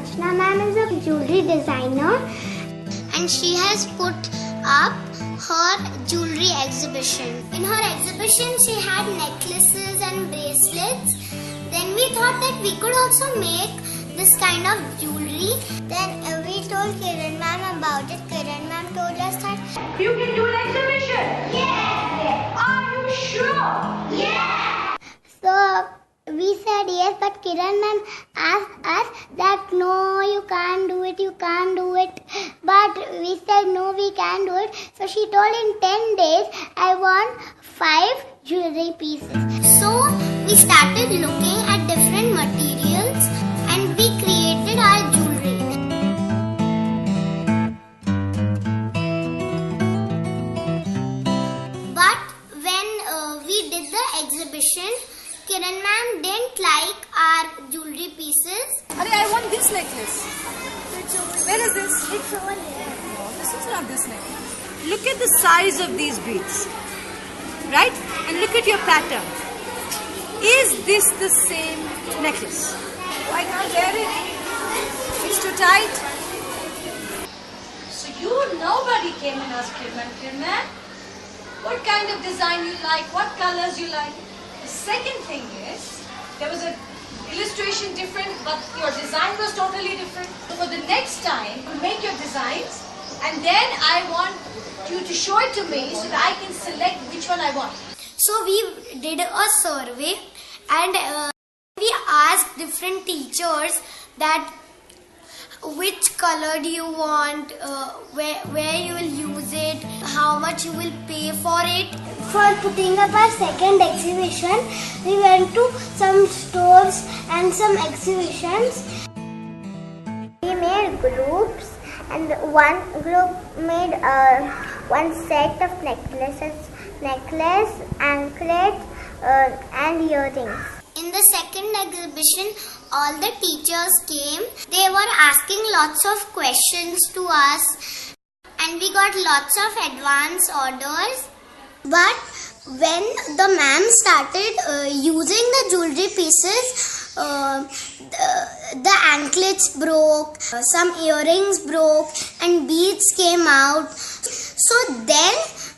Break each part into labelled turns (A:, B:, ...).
A: Rachna ma'am is a jewelry designer and she has put up her jewelry exhibition. In her exhibition, she had necklaces and bracelets. Then we thought that we could also make this kind of jewelry. Then we told Kiran ma'am about it. Kiran ma'am told us that
B: you can do an exhibition.
A: yes.
B: Are you sure?
A: Yeah. So we said yes, but Kiran ma'am asked us that no, you can't do it, you can't do it. But we said no, we can do it. So she told in 10 days I want 5 jewelry pieces. So we started looking at different materials and we created our jewelry. But when we did the exhibition, Kiran ma'am didn't like our jewelry pieces.
B: I want this necklace. Where is this?
A: It's over here.
B: No, this is not this necklace. Look at the size of these beads. Right? And look at your pattern. Is this the same necklace? I can't wear it. It's too tight. So nobody came and asked Kirman, what kind of design you like, what colors you like. The second thing is, there was an illustration different, but your design was totally different. So for the next time, you make your designs, and then I want you to show it to me so that I can select which one I want.
A: So we did a survey and we asked different teachers that which color do you want, where you will use it, how much you will pay for it. For putting up our second exhibition, we went to some stores and some exhibitions. We made groups and one group made one set of necklace, anklet and earrings. In the second exhibition, all the teachers came. They were asking lots of questions to us and we got lots of advance orders. But when the ma'am started using the jewelry pieces, the anklets broke, some earrings broke and beads came out. So then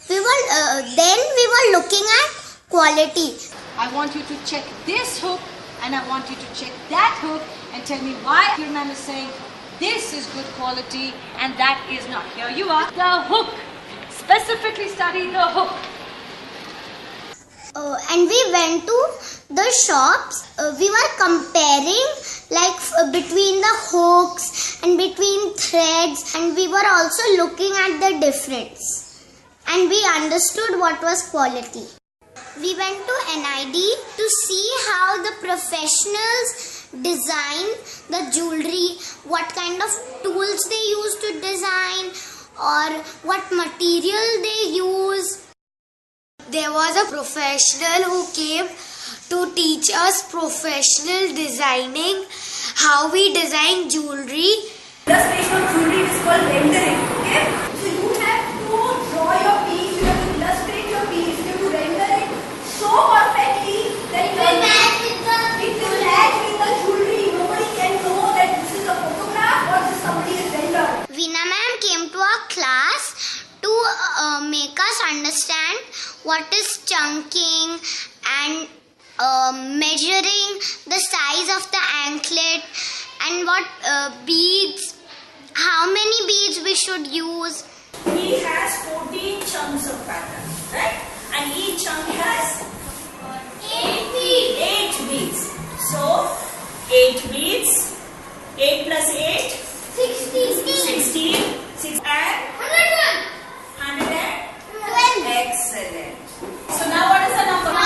A: we were looking at quality.
B: I want you to check this hook and I want you to check that hook and tell me why Kirman is saying this is good quality and that is not. Here you are. The hook. Specifically study the hook.
A: And we went to the shops. We were comparing between the hooks and between threads, and we were also looking at the difference. And we understood what was quality. We went to NID to see how the professionals design the jewelry, what kind of tools they use to design, or what material they use. There was a professional who came to teach us professional designing, how we design jewelry.
B: Illustration of jewelry is called rendering. Okay? So you have to draw your piece, you have to illustrate your piece, you have to render it so perfectly that it will match with the jewelry. Nobody can know that this is a photograph or this somebody is rendered.
A: Veena ma'am came to our class to make us understand what is chunking and measuring the size of the anklet and what beads, how many beads we should use.
C: He has 14 chunks of pattern, right? And each chunk has 8 beads. So 8 beads, 8 plus 8, 16, 6 and 112. Excellent. So now what is the number? 122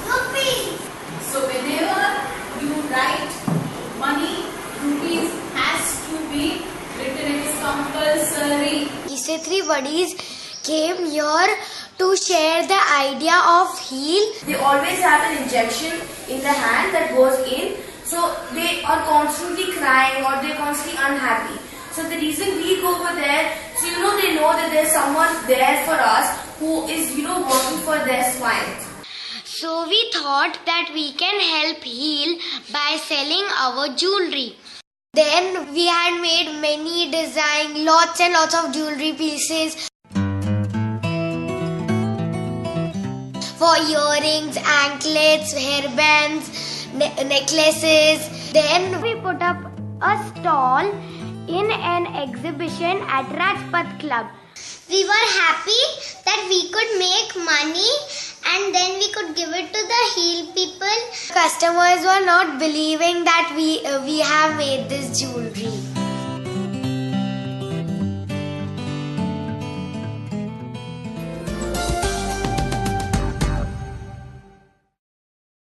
C: rupees. So whenever you write money, rupees has to be written. It is compulsory.
A: These 3 buddies came here to share the idea of heel.
D: They always have an injection in the hand that goes in, so they are constantly crying or they're constantly unhappy. So the reason we go over there, so they know that there's someone there for us who is working for their smile.
A: So we thought that we can help heal by selling our jewelry. Then we had made many designs, lots and lots of jewelry pieces for earrings, anklets, hairbands, necklaces. Then we put up a stall in an exhibition at Rajpath Club. We were happy that we could make money and then we could give it to the heal people. Customers were not believing that we have made this jewelry.